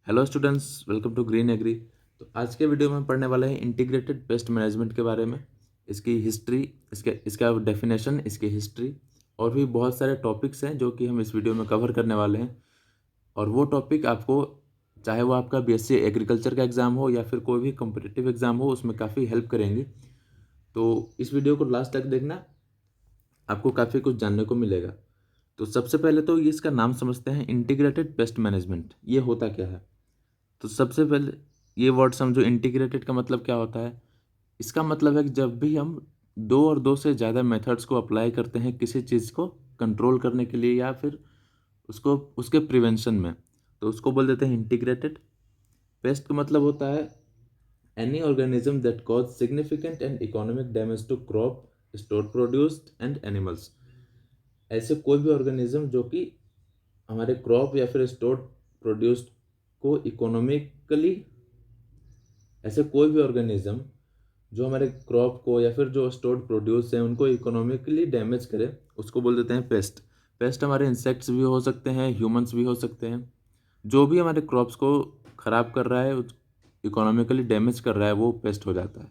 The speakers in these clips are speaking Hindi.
Hello students, welcome to Green Agri. तो आज के वीडियो में पढ़ने वाले हैं इंटीग्रेटेड पेस्ट मैनेजमेंट के बारे में, इसकी हिस्ट्री, इसका डेफिनेशन, इसकी हिस्ट्री और भी बहुत सारे टॉपिक्स हैं जो कि हम इस वीडियो में कवर करने वाले हैं। और वो टॉपिक आपको, चाहे वो आपका बीएससी एग्रीकल्चर का एग्ज़ाम हो या फिर कोई भी कॉम्पिटिटिव एग्ज़ाम हो, उसमें काफ़ी हेल्प करेंगे। तो इस वीडियो को लास्ट तक देखना, आपको काफ़ी कुछ जानने को मिलेगा। तो सबसे पहले तो ये इसका नाम समझते हैं, इंटीग्रेटेड पेस्ट मैनेजमेंट। ये होता क्या है? तो सबसे पहले ये वर्ड समझो, इंटीग्रेटेड का मतलब क्या होता है। इसका मतलब है कि जब भी हम दो और दो से ज़्यादा मेथड्स को अप्लाई करते हैं किसी चीज़ को कंट्रोल करने के लिए या फिर उसको उसके प्रिवेंशन में, तो उसको बोल देते हैं इंटीग्रेटेड। पेस्ट का मतलब होता है any organism that cause significant and economic damage to crop, store produced and animals. ऐसे कोई भी ऑर्गेनिज्म जो कि हमारे क्रॉप या फिर स्टोर प्रोड्यूस्ड को इकोनॉमिकली, ऐसे कोई भी ऑर्गेनिज्म जो हमारे क्रॉप को या फिर जो स्टोर्ड प्रोड्यूस है उनको इकोनॉमिकली डैमेज करे, उसको बोल देते हैं पेस्ट। पेस्ट हमारे इंसेक्ट्स भी हो सकते हैं, ह्यूमंस भी हो सकते हैं। जो भी हमारे क्रॉप्स को ख़राब कर रहा है, इकोनॉमिकली डैमेज कर रहा है, वो पेस्ट हो जाता है।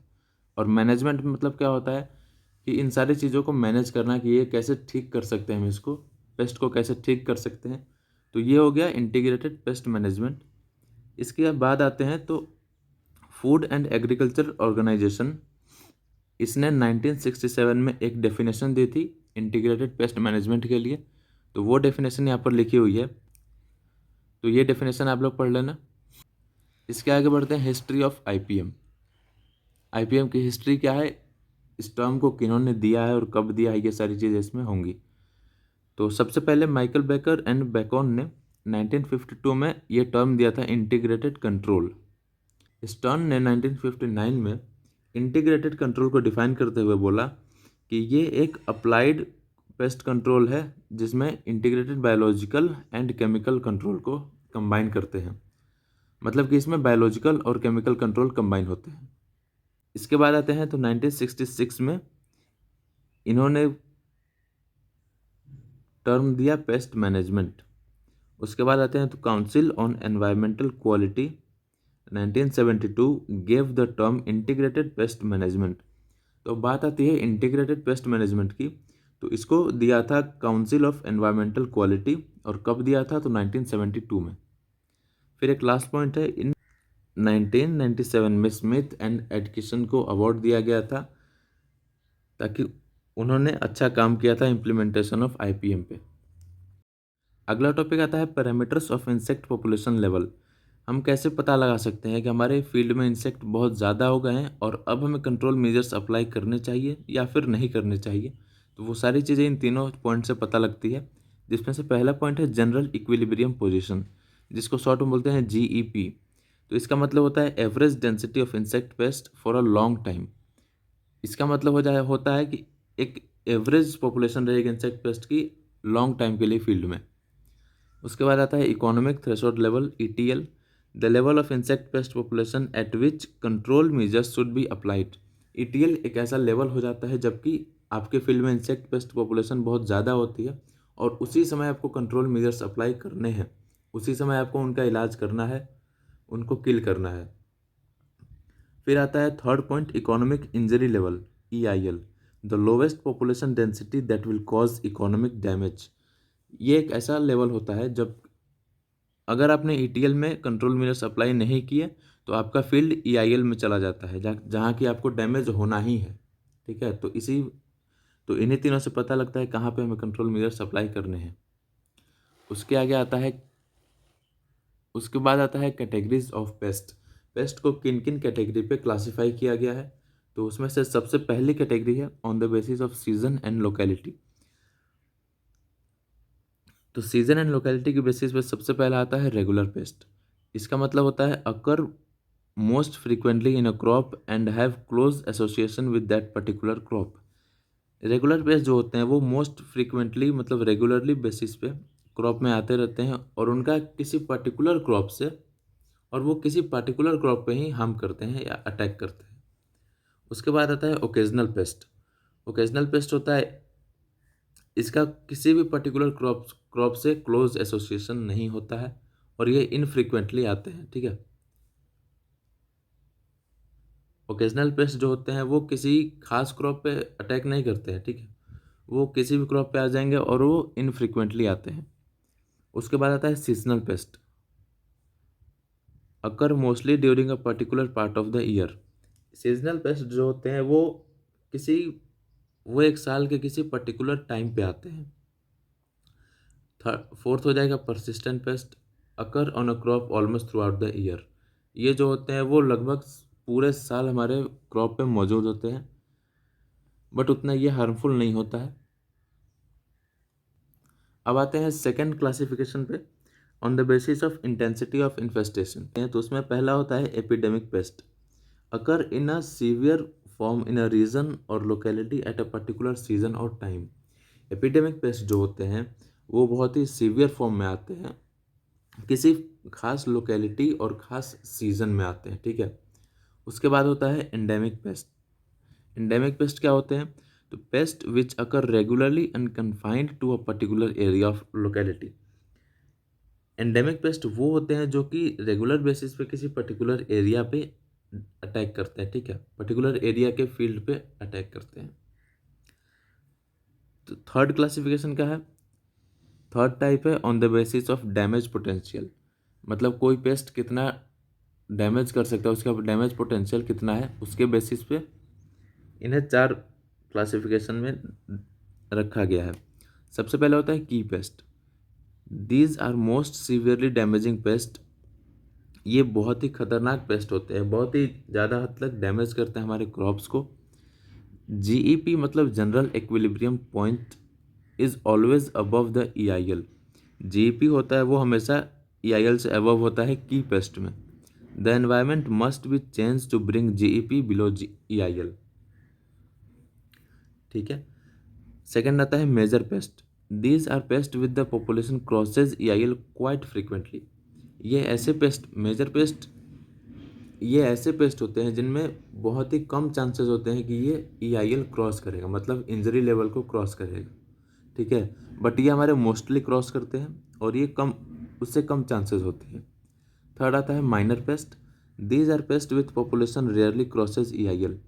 और मैनेजमेंट मतलब क्या होता है कि इन सारी चीज़ों को मैनेज करना, कि ये कैसे ठीक कर सकते हैं, हम इसको पेस्ट को कैसे ठीक कर सकते हैं। तो ये हो गया इंटीग्रेटेड पेस्ट मैनेजमेंट। इसके बाद आते हैं तो फूड एंड एग्रीकल्चर ऑर्गेनाइजेशन, इसने 1967 में एक डेफिनेशन दी थी इंटीग्रेटेड पेस्ट मैनेजमेंट के लिए। तो वो डेफिनेशन यहाँ पर लिखी हुई है, तो ये डेफिनेशन आप लोग पढ़ लेना। इसके आगे बढ़ते हैं, हिस्ट्री ऑफ आईपीएम। आईपीएम की हिस्ट्री क्या है, इस टर्म को किन्होंने दिया है और कब दिया है, ये सारी चीज़ें इसमें होंगी। तो सबसे पहले माइकल बेकर एंड बेकॉन ने 1952 में ये टर्म दिया था, इंटीग्रेटेड कंट्रोल। स्टर्न ने 1959 में इंटीग्रेटेड कंट्रोल को डिफाइन करते हुए बोला कि ये एक अप्लाइड पेस्ट कंट्रोल है जिसमें integrated biological and chemical control को कंबाइन करते हैं। मतलब कि इसमें बायोलॉजिकल और केमिकल कंट्रोल कंबाइन होते हैं। इसके बाद आते हैं तो 1966 में इन्होंने टर्म दिया पेस्ट मैनेजमेंट। उसके बाद आते हैं तो council on environmental quality 1972 gave the term integrated pest management. तो बात आती है इंटीग्रेटेड पेस्ट मैनेजमेंट की, तो इसको दिया था काउंसिल ऑफ एनवायरमेंटल क्वालिटी, और कब दिया था तो 1972 में। फिर एक लास्ट पॉइंट है, इन 1997 में स्मिथ एंड एडकिसन को अवार्ड दिया गया था ताकि उन्होंने अच्छा काम किया था इम्प्लीमेंटेशन ऑफ आईपीएम पे। अगला टॉपिक आता है parameters of insect population level. हम कैसे पता लगा सकते हैं कि हमारे फील्ड में इंसेक्ट बहुत ज़्यादा हो गए हैं और अब हमें कंट्रोल मेजर्स अप्लाई करने चाहिए या फिर नहीं करने चाहिए। तो वो सारी चीज़ें इन तीनों पॉइंट से पता लगती है, जिसमें से पहला पॉइंट है जनरल इक्विलिब्रियम पोजीशन, जिसको शॉर्ट में बोलते हैं जीईपी। तो इसका मतलब होता है average density of insect pest for a long time. इसका मतलब होता है कि एक एवरेज पॉपुलेशन रहेगी इंसेक्ट पेस्ट की लॉन्ग टाइम के लिए फील्ड में। उसके बाद आता है economic threshold level, ETL, the level of insect pest population at which control measures should be applied. ETL एक ऐसा लेवल हो जाता है जबकि आपके फील्ड में इंसेक्ट पेस्ट पॉपुलेशन बहुत ज़्यादा होती है और उसी समय आपको कंट्रोल मेजर्स अप्लाई करने हैं, उसी समय आपको उनका इलाज करना है, उनको किल करना है। फिर आता है third point, economic injury level, EIL, the lowest population density that will cause economic damage. ये एक ऐसा लेवल होता है जब अगर आपने ईटीएल में कंट्रोल मेजर्स अप्लाई नहीं किए तो आपका फील्ड ईआईएल में चला जाता है, जहाँ की आपको डैमेज होना ही है। ठीक है, तो इन्हीं तीनों से पता लगता है कहाँ पे हमें कंट्रोल मेजर्स अप्लाई करने हैं। उसके आगे आता है, उसके बाद आता है कैटेगरीज ऑफ पेस्ट। पेस्ट को किन किन कैटेगरी पे क्लासीफाई किया गया है, तो उसमें से सबसे पहली कैटेगरी है on the basis off season and locality. तो सीजन एंड लोकेलिटी के बेसिस पे सबसे पहला आता है रेगुलर पेस्ट। इसका मतलब होता है occur most frequently in a crop and have close association with that particular crop. Regular pest जो होते हैं वो मोस्ट फ्रीक्वेंटली, मतलब रेगुलरली बेसिस पे क्रॉप में आते रहते हैं और उनका किसी पर्टिकुलर क्रॉप से, और वो किसी पर्टिकुलर क्रॉप पे ही हार्म करते हैं या अटैक करते हैं। उसके बाद आता है ओकेजनल पेस्ट। ओकेजनल पेस्ट होता है, इसका किसी भी पर्टिकुलर क्रॉप से क्लोज एसोसिएशन नहीं होता है और ये इनफ्रीक्वेंटली आते हैं, ठीक है। ओकेजनल पेस्ट जो होते हैं वो किसी खास क्रॉप पे अटैक नहीं करते हैं, ठीक है। वो किसी भी क्रॉप पे आ जाएंगे और वो इनफ्रीक्वेंटली आते हैं। उसके बाद आता है seasonal paste, occur mostly during a particular part of the year. Seasonal paste जो होते हैं किसी वो एक साल के किसी पर्टिकुलर टाइम पे आते हैं। फोर्थ हो जाएगा persistent paste, occur on a crop almost through out the year. ये जो होते हैं वो लगभग पूरे साल हमारे क्रॉप पे मौजूद होते हैं, बट उतना ये हार्मफुल नहीं होता है। अब आते हैं सेकेंड क्लासिफिकेशन पे, on the basis of intensity of infestation. तो उसमें पहला होता है epidemic pest, occur in a severe form in a region और locality at a particular season और टाइम। एपिडेमिक पेस्ट जो होते हैं वो बहुत ही सीवियर फॉर्म में आते हैं, किसी खास लोकेलिटी और खास सीजन में आते हैं, ठीक है। उसके बाद होता है एंडेमिक पेस्ट। एंडेमिक पेस्ट क्या होते हैं? तो pest which occur regularly and confined to a particular area of locality. Endemic pest वो होते हैं जो कि रेगुलर बेसिस पे किसी पर्टिकुलर एरिया पे अटैक करते हैं, ठीक है, पर्टिकुलर एरिया के फील्ड पे अटैक करते हैं। तो थर्ड क्लासिफिकेशन क्या है? थर्ड टाइप है on the basis of damage potential, मतलब कोई पेस्ट कितना डैमेज कर सकता है, उसका डैमेज पोटेंशियल कितना है, उसके बेसिस पे इन्हें चार क्लासिफिकेशन में रखा गया है। सबसे पहले होता है की pest. These are most severely damaging pest. ये बहुत ही खतरनाक पेस्ट होते हैं, बहुत ही ज़्यादा हद तक डैमेज करते हैं हमारे क्रॉप्स को। जीईपी मतलब general equilibrium point is always above the EIL. GEP होता है वो हमेशा ईआईएल से अबव होता है की पेस्ट में। The environment must be change to bring GEP below EIL, ठीक है। सेकेंड आता है major pest. These are pest with the population crosses EIL quite frequently. ये ऐसे पेस्ट मेजर पेस्ट ये ऐसे पेस्ट होते हैं जिनमें बहुत ही कम चांसेस होते हैं कि ये ईआईएल क्रॉस करेगा, मतलब इंजरी लेवल को क्रॉस करेगा, ठीक है। बट ये हमारे मोस्टली क्रॉस करते हैं और ये उससे कम चांसेस होती है। थर्ड आता है minor pest. These are pest with population rarely crosses EIL.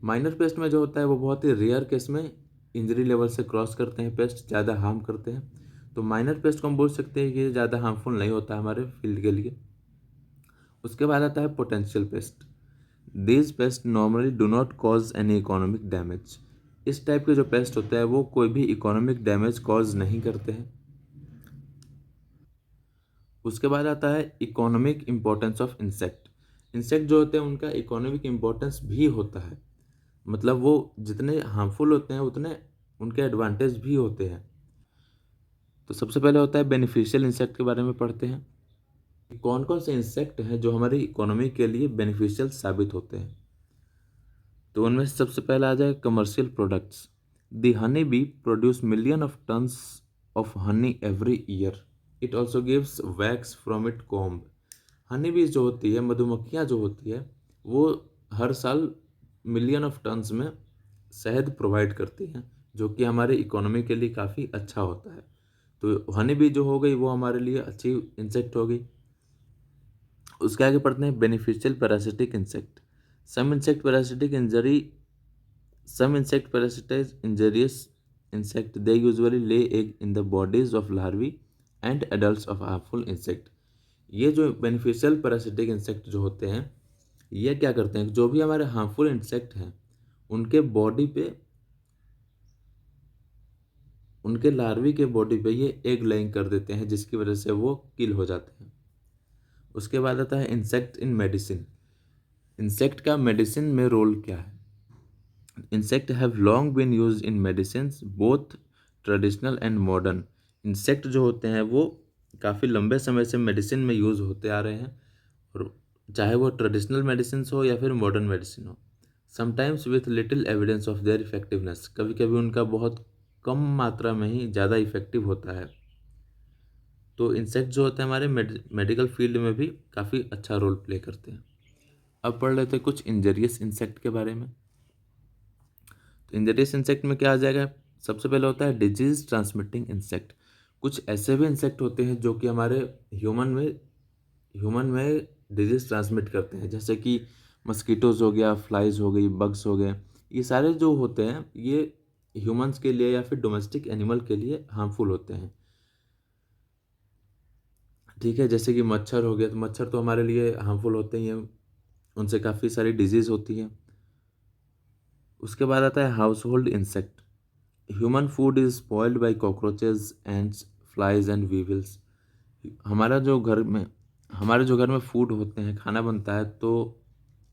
Minor pest में जो होता है वो बहुत ही रेयर केस में इंजरी लेवल से क्रॉस करते हैं, पेस्ट ज़्यादा हार्म करते हैं। तो माइनर पेस्ट को हम बोल सकते हैं कि ये ज़्यादा हार्मफुल नहीं होता हमारे फील्ड के लिए। उसके बाद आता है potential paste. These paste normally do not cause any economic damage. इस टाइप के जो पेस्ट होते हैं वो कोई भी इकोनॉमिक डैमेज कॉज नहीं करते हैं। उसके बाद आता है economic importance of insect. Insect जो होते हैं उनका इकोनॉमिक इम्पोर्टेंस भी होता है, मतलब वो जितने हार्मफुल होते हैं उतने उनके एडवांटेज भी होते हैं। तो सबसे पहले होता है बेनिफिशियल इंसेक्ट के बारे में पढ़ते हैं। कौन कौन से इंसेक्ट हैं जो हमारी इकोनॉमी के लिए बेनिफिशियल साबित होते हैं? तो उनमें से सबसे पहला आ जाए commercial products. The honey bee produce million of tons of honey every year. It also gives wax from it comb. Honey bee जो होती है, मधुमक्खियाँ जो होती है, वो हर साल मिलियन ऑफ टन्स में शहद प्रोवाइड करती हैं, जो कि हमारे इकोनॉमी के लिए काफ़ी अच्छा होता है। तो हनी बी जो हो गई वो हमारे लिए अच्छी इंसेक्ट हो गई। उसके आगे पढ़ते हैं beneficial parasitic insect. Some insect parasitic injury Some insect parasitize injurious insect. They usually lay egg in the bodies of larvae and adults of harmful insect. ये जो बेनिफिशियल पैरासिटिक इंसेक्ट जो होते हैं ये क्या करते हैं, जो भी हमारे हार्मफुल इंसेक्ट हैं उनके बॉडी पे, उनके लार्वी के बॉडी पे ये एग लेइंग कर देते हैं, जिसकी वजह से वो किल हो जाते हैं। उसके बाद आता है इंसेक्ट इन मेडिसिन। इंसेक्ट का मेडिसिन में रोल क्या है? Insect have long been used in medicines both traditional and modern. Insect जो होते हैं वो काफ़ी लंबे समय से मेडिसिन में यूज़ होते आ रहे हैं, और चाहे वो ट्रेडिशनल मेडिसिन हो या फिर मॉडर्न मेडिसिन हो। Sometimes with little evidence of their effectiveness. कभी कभी उनका बहुत कम मात्रा में ही ज़्यादा इफेक्टिव होता है। तो इंसेक्ट जो होते हैं हमारे मेडिकल फील्ड में भी काफ़ी अच्छा रोल प्ले करते हैं। अब पढ़ लेते हैं कुछ इंजरियस इंसेक्ट के बारे में। तो इंजरियस इंसेक्ट में क्या आ जाएगा? सबसे पहले होता है डिजीज ट्रांसमिटिंग इंसेक्ट। कुछ ऐसे भी इंसेक्ट होते हैं जो कि हमारे ह्यूमन में ह्यूमन में डिजीज़ ट्रांसमिट करते हैं, जैसे कि मस्कीटोज़ हो गया, फ्लाइज़ हो गई, बग्स हो गए। ये सारे जो होते हैं ये ह्यूमन्स के लिए या फिर डोमेस्टिक एनिमल के लिए हार्मफुल होते हैं। ठीक है, जैसे कि मच्छर हो गया, तो मच्छर तो हमारे लिए हार्मफुल होते ही हैं, उनसे काफ़ी सारी डिजीज़ होती हैं। उसके बाद आता है household insect. Human food is spoiled by cockroaches, ants, flies and weevils. हमारा जो घर में हमारे जो घर में फूड होते हैं, खाना बनता है, तो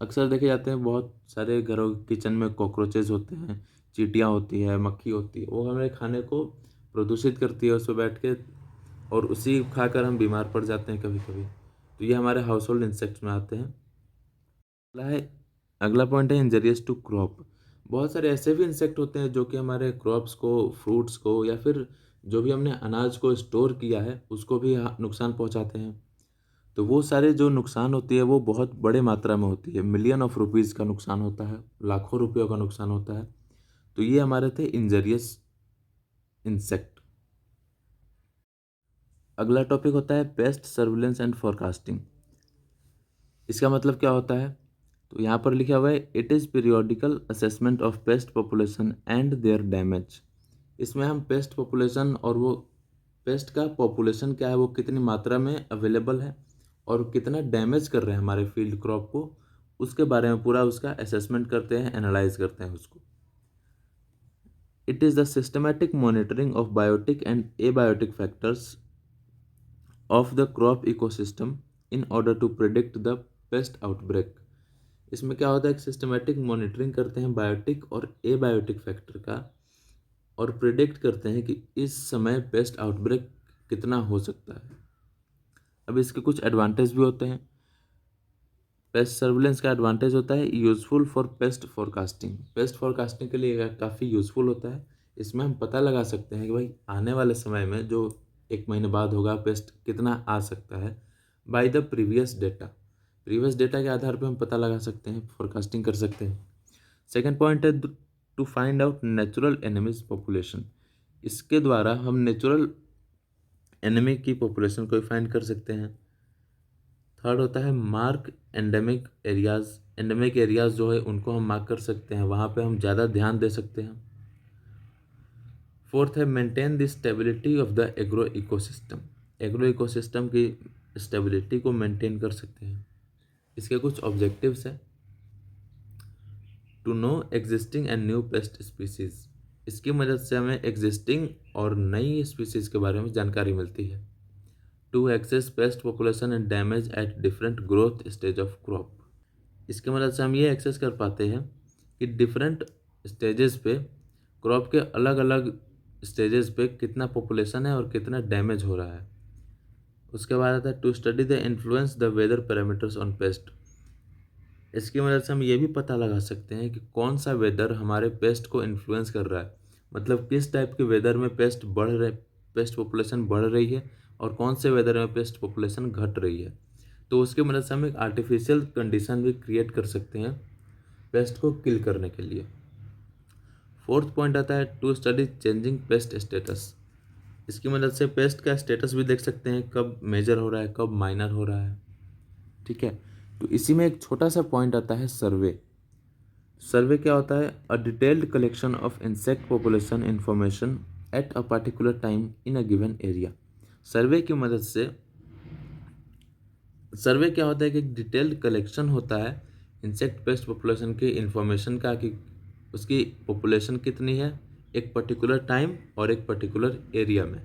अक्सर देखे जाते हैं बहुत सारे घरों किचन में कॉकरोचेज होते हैं, चींटियाँ होती है, मक्खी होती है। वो हमारे खाने को प्रदूषित करती है उस पे बैठ के, और उसी खाकर हम बीमार पड़ जाते हैं कभी कभी। तो ये हमारे हाउस होल्ड इंसेक्ट्स में आते हैं। अगला है अगला पॉइंट है इंजरियस टू क्रॉप। बहुत सारे ऐसे भी इंसेक्ट होते हैं जो कि हमारे क्रॉप्स को, फ्रूट्स को, या फिर जो भी हमने अनाज को स्टोर किया है उसको भी नुकसान पहुंचाते हैं। तो वो सारे जो नुकसान होती है वो बहुत बड़े मात्रा में होती है, मिलियन ऑफ रुपीज़ का नुकसान होता है, लाखों रुपयों का नुकसान होता है। तो ये हमारे थे इंजरियस इंसेक्ट। अगला टॉपिक होता है पेस्ट सर्विलेंस एंड फोरकास्टिंग। इसका मतलब क्या होता है? तो यहाँ पर लिखा हुआ है it is periodical assessment of pest population and their damage. इसमें हम पेस्ट पॉपुलेशन और वो पेस्ट का पॉपुलेशन क्या है, वो कितनी मात्रा में अवेलेबल है और कितना डैमेज कर रहे हैं हमारे फील्ड क्रॉप को, उसके बारे में पूरा उसका असेसमेंट करते हैं, एनालाइज करते हैं उसको। It is the systematic monitoring of biotic and abiotic factors of the crop ecosystem in order to predict the pest outbreak. इसमें क्या होता है, एक सिस्टमेटिक मॉनिटरिंग करते हैं बायोटिक और एबायोटिक फैक्टर का, और प्रिडिक्ट करते हैं कि इस समय पेस्ट आउटब्रेक कितना हो सकता है। अब इसके कुछ एडवांटेज भी होते हैं। पेस्ट सर्विलेंस का एडवांटेज होता है useful for paste forecasting. Paste forecasting के लिए काफ़ी यूज़फुल होता है। इसमें हम पता लगा सकते हैं कि भाई आने वाले समय में जो 1 महीने बाद होगा, पेस्ट कितना आ सकता है, बाय द प्रीवियस डेटा के आधार पे हम पता लगा सकते हैं, फोरकास्टिंग कर सकते हैं। सेकेंड पॉइंट है to find out natural enemies population. इसके द्वारा हम नेचुरल एनिमी की पॉपुलेशन को फाइंड कर सकते हैं। थर्ड होता है mark endemic areas. Endemic areas जो है उनको हम मार्क कर सकते हैं, वहाँ पे हम ज़्यादा ध्यान दे सकते हैं। फोर्थ है maintain the stability of the agro ecosystem. Agro ecosystem की स्टेबिलिटी को मेंटेन कर सकते हैं। इसके कुछ ऑब्जेक्टिव्स हैं। To know existing and new pest species. इसकी मदद से हमें एग्जिस्टिंग और नई स्पीसीज के बारे में जानकारी मिलती है। To access pest population and damage at different growth stage of crop. इसकी मदद से हम ये एक्सेस कर पाते हैं कि डिफरेंट स्टेजेस पे, क्रॉप के अलग अलग स्टेजेस पे कितना पॉपुलेशन है और कितना डैमेज हो रहा है। उसके बाद आता है to study the influence the weather parameters on pest. इसकी मदद से हम ये भी पता लगा सकते हैं कि कौन सा वेदर हमारे पेस्ट को इन्फ्लुएंस कर रहा है, मतलब किस टाइप के वेदर में पेस्ट पॉपुलेशन बढ़ रही है और कौन से वेदर में पेस्ट पॉपुलेशन घट रही है। तो उसकी मदद से हम एक आर्टिफिशियल कंडीशन भी क्रिएट कर सकते हैं पेस्ट को किल करने के लिए। फोर्थ पॉइंट आता है to study changing pest status. इसकी मदद से पेस्ट का स्टेटस भी देख सकते हैं, कब मेजर हो रहा है, कब माइनर हो रहा है। ठीक है, तो इसी में एक छोटा सा पॉइंट आता है सर्वे। सर्वे क्या होता है? A detailed collection of insect population information at a particular time in a given area. Survey की मदद से, सर्वे क्या होता है कि एक डिटेल्ड कलेक्शन होता है इंसेक्ट पेस्ट पॉपुलेशन के इंफॉर्मेशन का, कि उसकी पॉपुलेशन कितनी है एक पर्टिकुलर टाइम और एक पर्टिकुलर एरिया में।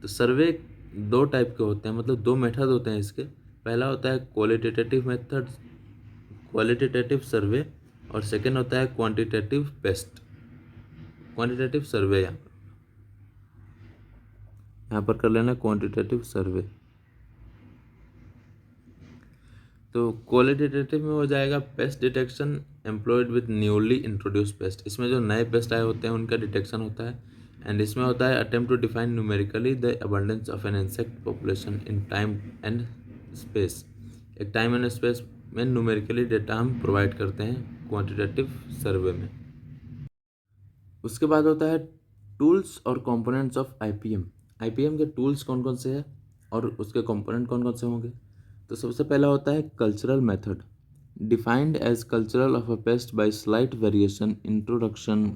तो सर्वे दो टाइप के होते हैं, मतलब दो मेथड होते हैं इसके। पहला होता है क्वालिटेटिव सर्वे, और सेकेंड होता है क्वांटिटेटिव सर्वे। यहाँ पर कर लेना क्वांटिटेटिव सर्वे। तो क्वालिटेटिव में हो जाएगा paste detection employed with newly introduce paste. इसमें जो नए पेस्ट आए होते हैं उनका डिटेक्शन होता है। एंड इसमें होता है attempt to define numerically the abundance of an insect population in time and space. एक टाइम एंड स्पेस में न्यूमेरिकली डेटा हम प्रोवाइड करते हैं क्वांटिटेटिव सर्वे में। उसके बाद होता है टूल्स और कंपोनेंट्स ऑफ आईपीएम। आईपीएम के टूल्स कौन कौन से हैं और उसके कंपोनेंट कौन कौन से होंगे। तो सबसे पहला होता है cultural method, defined as cultural of a pest by slight variation, introduction,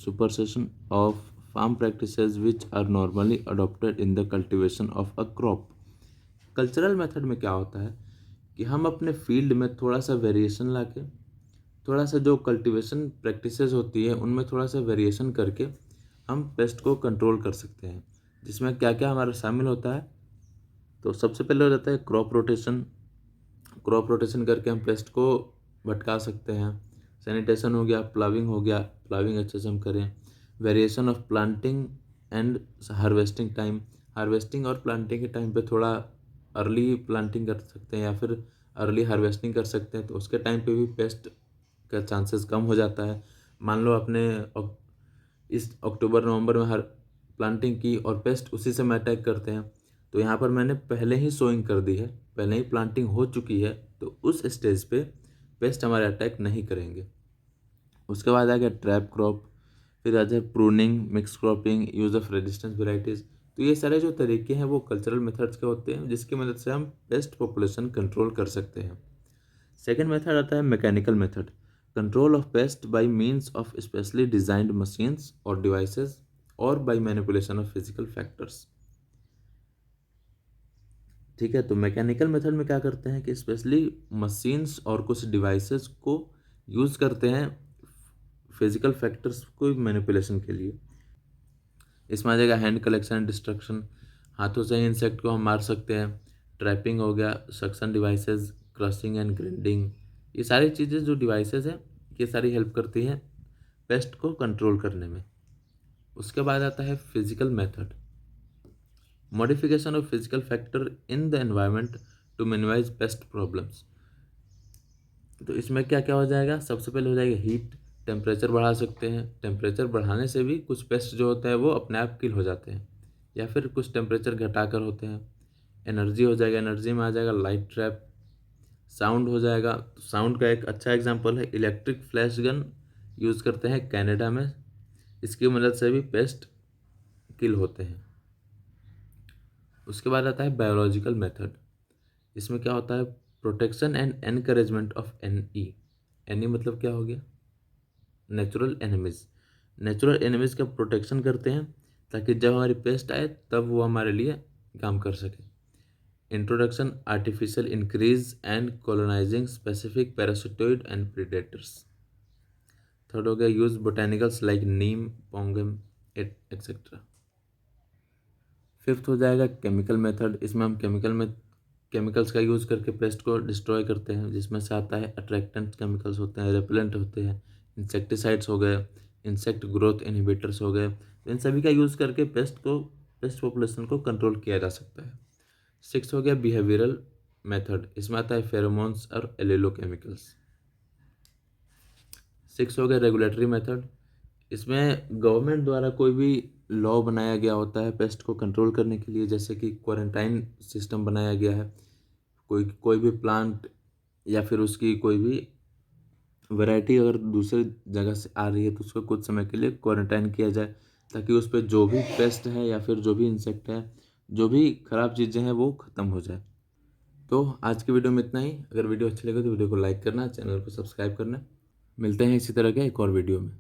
supersession of farm practices which are normally adopted in the cultivation of a crop। Cultural method में क्या होता है कि हम अपने फील्ड में थोड़ा सा वेरिएशन लाके, थोड़ा सा जो कल्टीवेशन प्रैक्टिसेस होती है उनमें थोड़ा सा वेरिएशन करके हम पेस्ट को कंट्रोल कर सकते हैं। जिसमें क्या क्या हमारा शामिल होता है, तो सबसे पहले हो जाता है क्रॉप रोटेशन। क्रॉप रोटेशन करके हम पेस्ट को भटका सकते हैं। सैनिटेशन हो गया, प्लाविंग हो गया, प्लाविंग अच्छे से हम करें। Variation of planting and harvesting time, harvesting और प्लांटिंग के टाइम पे थोड़ा अर्ली प्लांटिंग कर सकते हैं या फिर अर्ली हार्वेस्टिंग कर सकते हैं, तो उसके टाइम पे भी पेस्ट का चांसेस कम हो जाता है। मान लो आपने इस अक्टूबर नवंबर में हर प्लांटिंग की और पेस्ट उसी समय अटैक करते हैं, तो यहाँ पर मैंने पहले ही सोइंग कर दी है, पहले ही प्लांटिंग हो चुकी है, तो उस स्टेज पे पेस्ट हमारे अटैक नहीं करेंगे। उसके बाद आ गया ट्रैप क्रॉप, फिर आ जाए pruning, mix cropping, use of resistance varieties. तो ये सारे जो तरीके हैं वो कल्चरल मेथड्स के होते हैं जिसकी मदद से हम पेस्ट पॉपुलेशन कंट्रोल कर सकते हैं। सेकेंड मेथड आता है mechanical method, control of pest by means of specially designed machines और डिवाइसेस और by manipulation of physical factors. ठीक है, तो मैकेनिकल मेथड में क्या करते हैं कि स्पेशली मशीन्स और कुछ डिवाइसेस को यूज़ करते हैं फिजिकल फैक्टर्स को मैनिपुलेशन के लिए। इसमें आ जाएगा हैंड कलेक्शन एंड डिस्ट्रक्शन, हाथों से ही इंसेक्ट को हम मार सकते हैं। ट्रैपिंग हो गया, suction devices, crushing and grinding, ये सारी चीज़ें जो डिवाइसेस हैं ये सारी हेल्प करती हैं पेस्ट को कंट्रोल करने में। उसके बाद आता है physical method, modification of physical factor in the environment to minimise pest problems. तो इसमें क्या क्या हो जाएगा, सबसे पहले हो जाएगा हीट, टेम्परेचर बढ़ा सकते हैं। टेम्परेचर बढ़ाने से भी कुछ पेस्ट जो होता है वो अपने आप किल हो जाते हैं, या फिर कुछ टेम्परेचर घटाकर होते हैं। एनर्जी हो जाएगा, एनर्जी में आ जाएगा लाइट ट्रैप। साउंड हो जाएगा, तो साउंड का एक अच्छा एग्जांपल है इलेक्ट्रिक फ्लैश गन, यूज़ करते हैं कनाडा में, इसकी मदद से भी पेस्ट किल होते हैं। उसके बाद आता है बायोलॉजिकल मेथड, इसमें क्या होता है protection and encouragement of any मतलब क्या हो गया, नेचुरल एनिमीज। नेचुरल एनिमीज का प्रोटेक्शन करते हैं ताकि जब हमारी पेस्ट आए तब वो हमारे लिए काम कर सके। Introduction artificial increase and colonising specific parasitoid and predators. Third हो गया यूज बोटेनिकल्स लाइक नीम, पोंगम एक्सेट्रा। फिफ्थ हो जाएगा केमिकल मेथड, इसमें हम केमिकल्स का यूज़ करके पेस्ट को डिस्ट्रॉय करते हैं, जिसमें से आता है अट्रैक्टेंट केमिकल्स होते हैं, रेपेलेंट होते हैं, इंसेक्टिसाइड्स हो गए, इंसेक्ट ग्रोथ इनहिबिटर्स हो गए। तो इन सभी का यूज़ करके पेस्ट पॉपुलेशन को कंट्रोल किया जा सकता है। सिक्स हो गया बिहेवियरल मेथड, इसमें आता है फेरोमोन्स और एलिलो केमिकल्स। सिक्स हो गया रेगुलेटरी मेथड, इसमें गवर्नमेंट द्वारा कोई भी लॉ बनाया गया होता है पेस्ट को कंट्रोल करने के लिए, जैसे कि क्वारंटाइन सिस्टम बनाया गया है। कोई भी प्लांट या फिर उसकी कोई भी वैरायटी अगर दूसरे जगह से आ रही है तो उसको कुछ समय के लिए क्वारंटाइन किया जाए, ताकि उस पर जो भी पेस्ट है या फिर जो भी इंसेक्ट है, जो भी खराब चीज़ें हैं वो ख़त्म हो जाए। तो आज की वीडियो में इतना ही। अगर वीडियो अच्छी लगे तो वीडियो को लाइक करना, चैनल को सब्सक्राइब करना। मिलते हैं इसी तरह के एक और वीडियो में।